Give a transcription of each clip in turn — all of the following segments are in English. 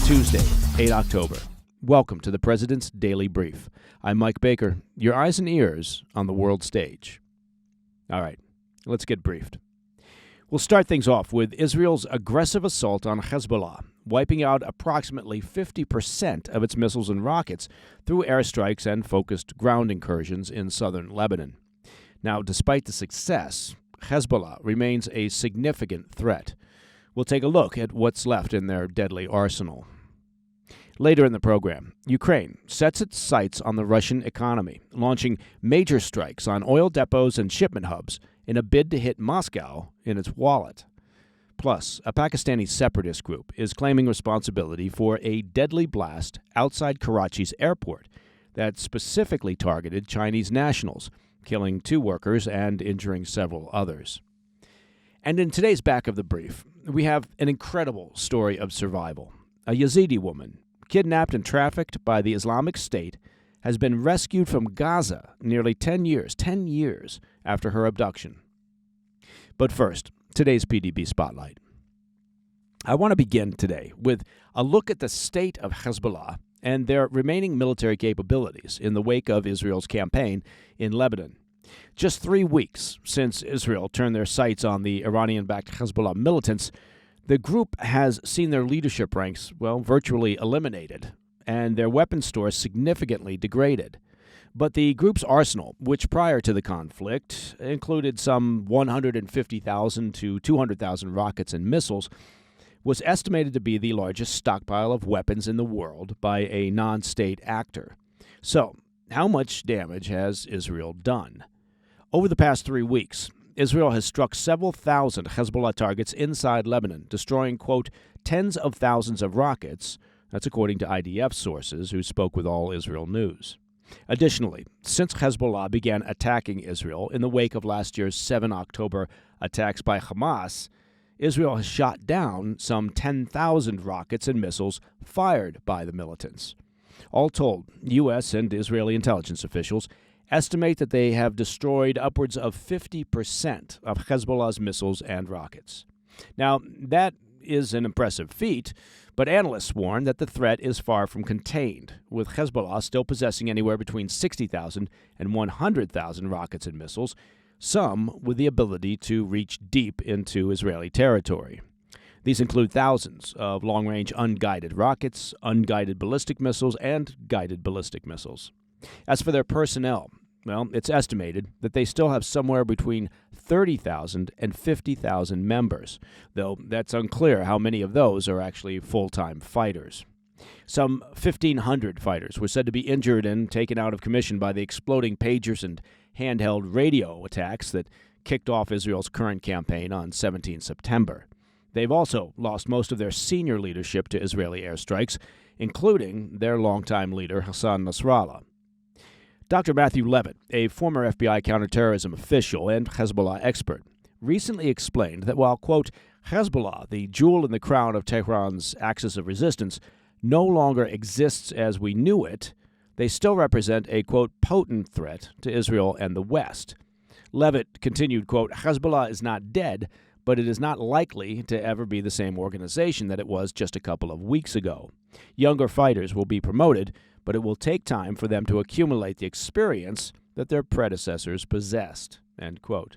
Tuesday, 8 October. Welcome to the President's Daily Brief. I'm Mike Baker, your eyes and ears on the world stage. All right, let's get briefed. We'll start things off with Israel's aggressive assault on Hezbollah, wiping out approximately 50% of its missiles and rockets through airstrikes and focused ground incursions in southern Lebanon. Now, despite the success, Hezbollah remains a significant threat. We'll take a look at what's left in their deadly arsenal. Later in the program, Ukraine sets its sights on the Russian economy, launching major strikes on oil depots and shipment hubs in a bid to hit Moscow in its wallet. Plus, a Pakistani separatist group is claiming responsibility for a deadly blast outside Karachi's airport that specifically targeted Chinese nationals, killing 2 workers and injuring several others. And in today's back of the brief, we have an incredible story of survival. A Yazidi woman, kidnapped and trafficked by the Islamic State, has been rescued from Gaza nearly 10 years after her abduction. But first, today's PDB Spotlight. I want to begin today with a look at the state of Hezbollah and their remaining military capabilities in the wake of Israel's campaign in Lebanon. Just 3 weeks since Israel turned their sights on the Iranian-backed Hezbollah militants, the group has seen their leadership ranks, virtually eliminated, and their weapons stores significantly degraded. But the group's arsenal, which prior to the conflict included some 150,000 to 200,000 rockets and missiles, was estimated to be the largest stockpile of weapons in the world by a non-state actor. So, how much damage has Israel done? Over the past 3 weeks, Israel has struck several thousand Hezbollah targets inside Lebanon, destroying, quote, tens of thousands of rockets. That's according to IDF sources who spoke with All Israel News. Additionally, since Hezbollah began attacking Israel in the wake of last year's 7 October attacks by Hamas, Israel has shot down some 10,000 rockets and missiles fired by the militants. All told, U.S. and Israeli intelligence officials estimate that they have destroyed upwards of 50% of Hezbollah's missiles and rockets. Now, that is an impressive feat, but analysts warn that the threat is far from contained, with Hezbollah still possessing anywhere between 60,000 and 100,000 rockets and missiles, some with the ability to reach deep into Israeli territory. These include thousands of long-range unguided rockets, unguided ballistic missiles, and guided ballistic missiles. As for their personnel, it's estimated that they still have somewhere between 30,000 and 50,000 members, though that's unclear how many of those are actually full-time fighters. Some 1,500 fighters were said to be injured and taken out of commission by the exploding pagers and handheld radio attacks that kicked off Israel's current campaign on 17 September. They've also lost most of their senior leadership to Israeli airstrikes, including their longtime leader, Hassan Nasrallah. Dr. Matthew Levitt, a former FBI counterterrorism official and Hezbollah expert, recently explained that while, quote, Hezbollah, the jewel in the crown of Tehran's axis of resistance, no longer exists as we knew it, they still represent a, quote, potent threat to Israel and the West. Levitt continued, quote, Hezbollah is not dead, but it is not likely to ever be the same organization that it was just a couple of weeks ago. Younger fighters will be promoted, but it will take time for them to accumulate the experience that their predecessors possessed, end quote.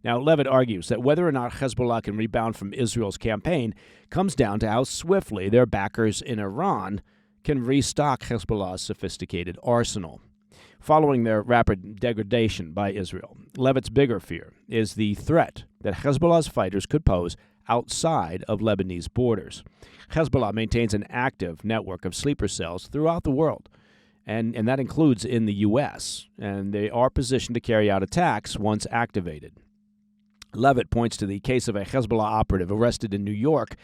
Now, Levitt argues that whether or not Hezbollah can rebound from Israel's campaign comes down to how swiftly their backers in Iran can restock Hezbollah's sophisticated arsenal. Following their rapid degradation by Israel, Levitt's bigger fear is the threat that Hezbollah's fighters could pose outside of Lebanese borders. Hezbollah maintains an active network of sleeper cells throughout the world, and that includes in the U.S., and they are positioned to carry out attacks once activated. Levitt points to the case of a Hezbollah operative arrested in New York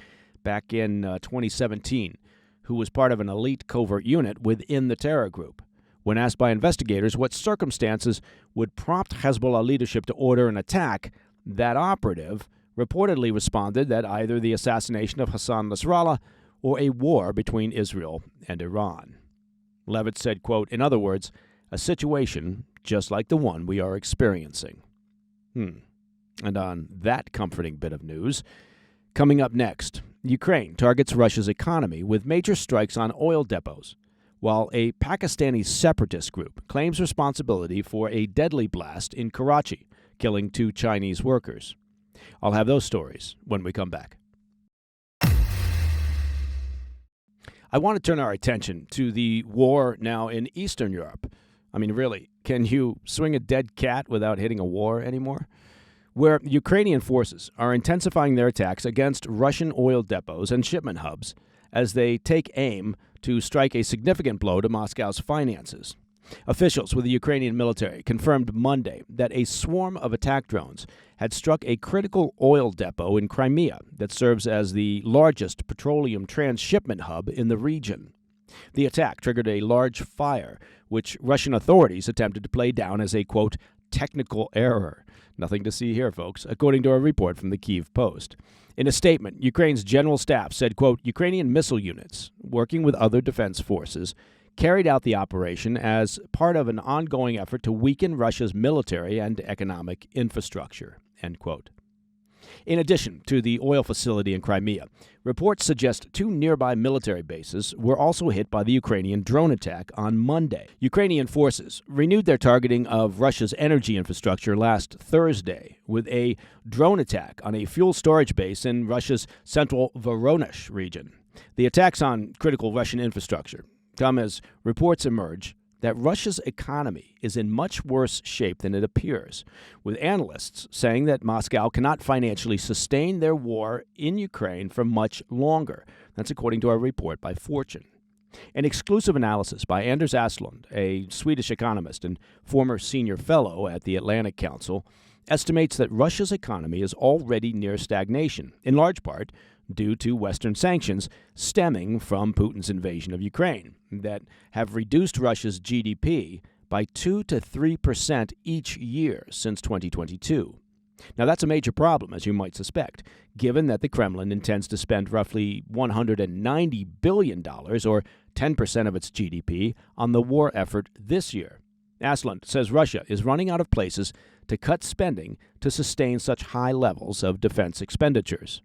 back in 2017, who was part of an elite covert unit within the terror group. When asked by investigators what circumstances would prompt Hezbollah leadership to order an attack, that operative reportedly responded that either the assassination of Hassan Nasrallah or a war between Israel and Iran. Levitt said, quote, in other words, a situation just like the one we are experiencing. And on that comforting bit of news, coming up next, Ukraine targets Russia's economy with major strikes on oil depots, while a Pakistani separatist group claims responsibility for a deadly blast in Karachi, killing 2 Chinese workers. I'll have those stories when we come back. I want to turn our attention to the war now in Eastern Europe. I mean, really, can you swing a dead cat without hitting a war anymore? Where Ukrainian forces are intensifying their attacks against Russian oil depots and shipment hubs as they take aim to strike a significant blow to Moscow's finances. Officials with the Ukrainian military confirmed Monday that a swarm of attack drones had struck a critical oil depot in Crimea that serves as the largest petroleum transshipment hub in the region. The attack triggered a large fire, which Russian authorities attempted to play down as a, quote, technical error. Nothing to see here, folks, according to a report from the Kyiv Post. In a statement, Ukraine's general staff said, quote, Ukrainian missile units, working with other defense forces, carried out the operation as part of an ongoing effort to weaken Russia's military and economic infrastructure, end quote. In addition to the oil facility in Crimea, reports suggest 2 nearby military bases were also hit by the Ukrainian drone attack on Monday. Ukrainian forces renewed their targeting of Russia's energy infrastructure last Thursday with a drone attack on a fuel storage base in Russia's central Voronezh region. The attacks on critical Russian infrastructure come as reports emerge that Russia's economy is in much worse shape than it appears, with analysts saying that Moscow cannot financially sustain their war in Ukraine for much longer. That's according to a report by Fortune. An exclusive analysis by Anders Aslund, a Swedish economist and former senior fellow at the Atlantic Council, estimates that Russia's economy is already near stagnation, in large part due to Western sanctions stemming from Putin's invasion of Ukraine that have reduced Russia's GDP by 2 to 3% each year since 2022. Now, that's a major problem, as you might suspect, given that the Kremlin intends to spend roughly $190 billion, or 10% of its GDP, on the war effort this year. Aslund says Russia is running out of places to cut spending to sustain such high levels of defense expenditures.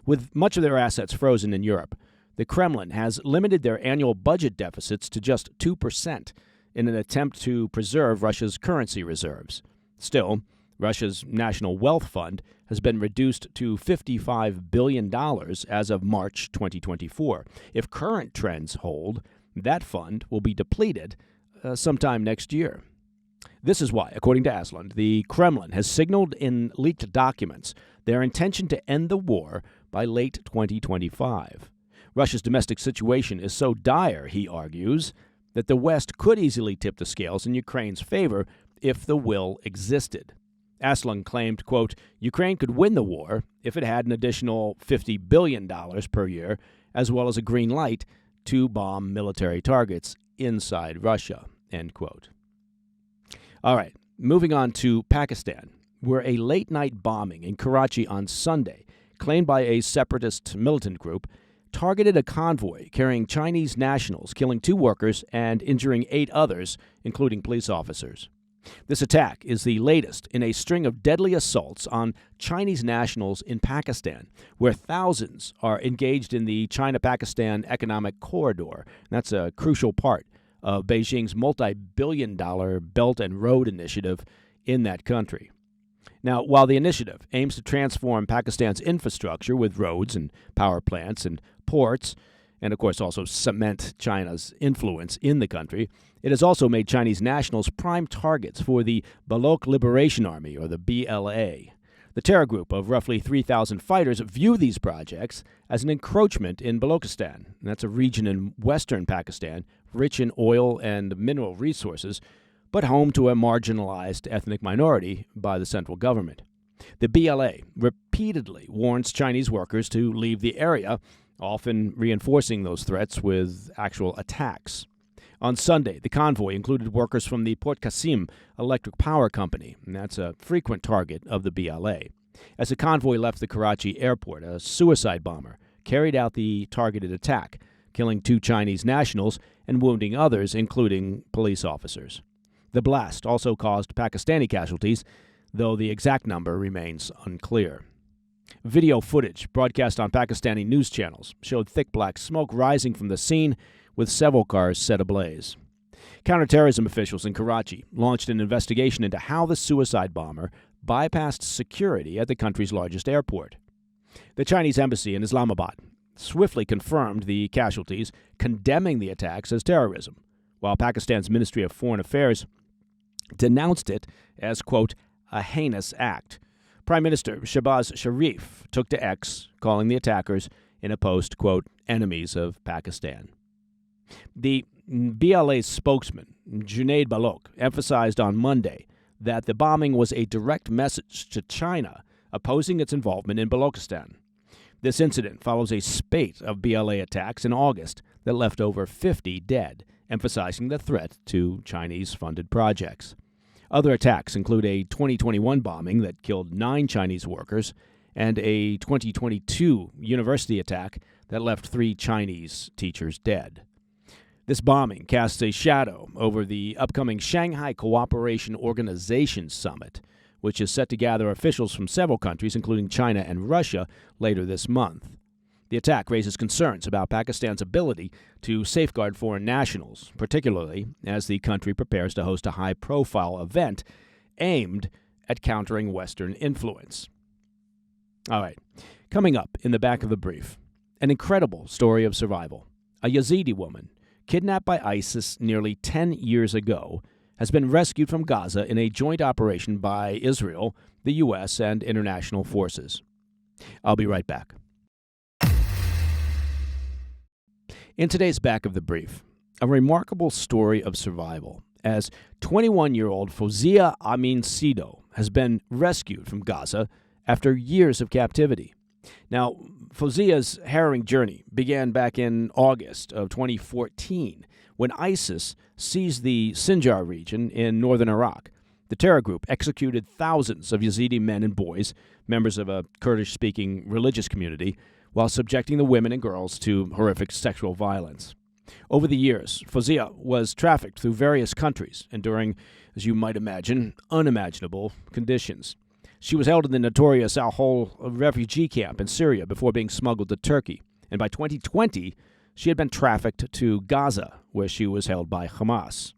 With much of their assets frozen in Europe, the Kremlin has limited their annual budget deficits to just 2% in an attempt to preserve Russia's currency reserves. Still, Russia's National Wealth Fund has been reduced to $55 billion as of March 2024. If current trends hold, that fund will be depleted sometime next year. This is why, according to Aslund, the Kremlin has signaled in leaked documents their intention to end the war by late 2025. Russia's domestic situation is so dire, he argues, that the West could easily tip the scales in Ukraine's favor if the will existed. Aslund claimed, quote, Ukraine could win the war if it had an additional $50 billion per year, as well as a green light to bomb military targets inside Russia, end quote. All right, moving on to Pakistan, where a late-night bombing in Karachi on Sunday, claimed by a separatist militant group, targeted a convoy carrying Chinese nationals, killing 2 workers and injuring 8 others, including police officers. This attack is the latest in a string of deadly assaults on Chinese nationals in Pakistan, where thousands are engaged in the China-Pakistan Economic Corridor. That's a crucial part of Beijing's multi-billion-dollar Belt and Road Initiative in that country. Now, while the initiative aims to transform Pakistan's infrastructure with roads and power plants and ports, and of course also cement China's influence in the country, it has also made Chinese nationals prime targets for the Baloch Liberation Army, or the BLA. The terror group of roughly 3,000 fighters view these projects as an encroachment in Balochistan. That's a region in western Pakistan, rich in oil and mineral resources, but home to a marginalized ethnic minority by the central government. The BLA repeatedly warns Chinese workers to leave the area, often reinforcing those threats with actual attacks. On Sunday, the convoy included workers from the Port Qasim Electric Power Company, and that's a frequent target of the BLA. As the convoy left the Karachi airport, a suicide bomber carried out the targeted attack, killing 2 Chinese nationals and wounding others, including police officers. The blast also caused Pakistani casualties, though the exact number remains unclear. Video footage broadcast on Pakistani news channels showed thick black smoke rising from the scene, with several cars set ablaze. Counterterrorism officials in Karachi launched an investigation into how the suicide bomber bypassed security at the country's largest airport. The Chinese embassy in Islamabad swiftly confirmed the casualties, condemning the attacks as terrorism, while Pakistan's Ministry of Foreign Affairs denounced it as, quote, a heinous act. Prime Minister Shehbaz Sharif took to X, calling the attackers in a post, quote, enemies of Pakistan. The BLA's spokesman, Junaid Balok, emphasized on Monday that the bombing was a direct message to China opposing its involvement in Balochistan. This incident follows a spate of BLA attacks in August that left over 50 dead, emphasizing the threat to Chinese-funded projects. Other attacks include a 2021 bombing that killed 9 Chinese workers and a 2022 university attack that left 3 Chinese teachers dead. This bombing casts a shadow over the upcoming Shanghai Cooperation Organization Summit, which is set to gather officials from several countries, including China and Russia, later this month. The attack raises concerns about Pakistan's ability to safeguard foreign nationals, particularly as the country prepares to host a high-profile event aimed at countering Western influence. All right, coming up in the back of the brief, an incredible story of survival. A Yazidi woman, kidnapped by ISIS nearly 10 years ago, has been rescued from Gaza in a joint operation by Israel, the U.S., and international forces. I'll be right back. In today's Back of the Brief, a remarkable story of survival, as 21-year-old Fozia Amin Sido has been rescued from Gaza after years of captivity. Now, Fozia's harrowing journey began back in August of 2014 when ISIS seized the Sinjar region in northern Iraq. The terror group executed thousands of Yazidi men and boys, members of a Kurdish-speaking religious community, while subjecting the women and girls to horrific sexual violence. Over the years, Fozia was trafficked through various countries, enduring, as you might imagine, unimaginable conditions. She was held in the notorious Al-Hol refugee camp in Syria before being smuggled to Turkey, and by 2020, she had been trafficked to Gaza, where she was held by Hamas.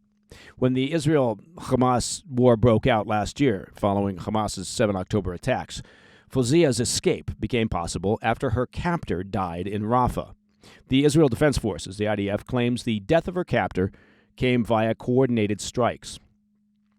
When the Israel-Hamas war broke out last year, following Hamas's 7 October attacks, Fozia's escape became possible after her captor died in Rafah. The Israel Defense Forces, the IDF, claims the death of her captor came via coordinated strikes.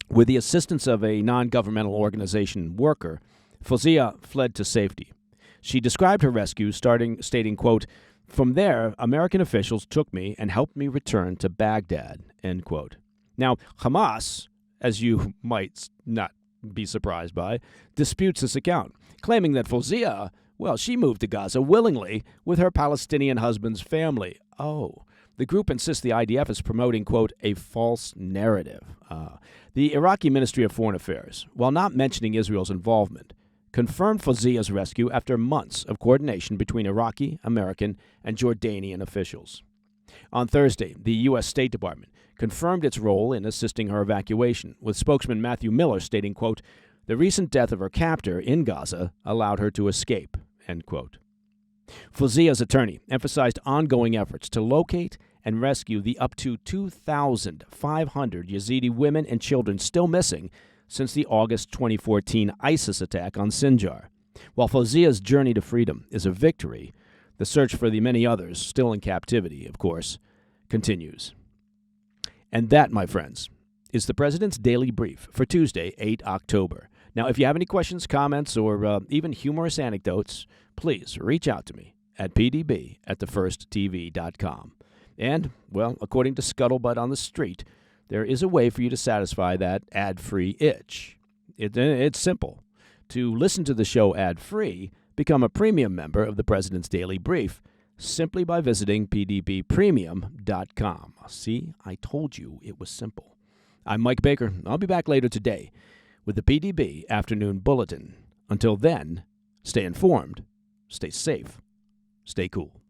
With the assistance of a non-governmental organization worker, Fozia fled to safety. She described her rescue, stating, quote, "From there, American officials took me and helped me return to Baghdad," end quote. Now, Hamas, as you might not be surprised by, disputes this account, claiming that Fozia, she moved to Gaza willingly with her Palestinian husband's family. The group insists the IDF is promoting, quote, a false narrative. The Iraqi Ministry of Foreign Affairs, while not mentioning Israel's involvement, confirmed Fozia's rescue after months of coordination between Iraqi, American, and Jordanian officials. On Thursday, the U.S. State Department confirmed its role in assisting her evacuation, with spokesman Matthew Miller stating, quote, the recent death of her captor in Gaza allowed her to escape, end quote. Fozia's attorney emphasized ongoing efforts to locate and rescue the up to 2,500 Yazidi women and children still missing since the August 2014 ISIS attack on Sinjar. While Fozia's journey to freedom is a victory, the search for the many others still in captivity, of course, continues. And that, my friends, is the President's Daily Brief for Tuesday, 8 October. Now, if you have any questions, comments, or even humorous anecdotes, please reach out to me at pdb@thefirsttv.com. And, according to Scuttlebutt on the Street, there is a way for you to satisfy that ad-free itch. It's simple. To listen to the show ad-free, become a premium member of the President's Daily Brief simply by visiting pdbpremium.com. See, I told you it was simple. I'm Mike Baker. I'll be back later today with the PDB Afternoon Bulletin. Until then, stay informed, stay safe, stay cool.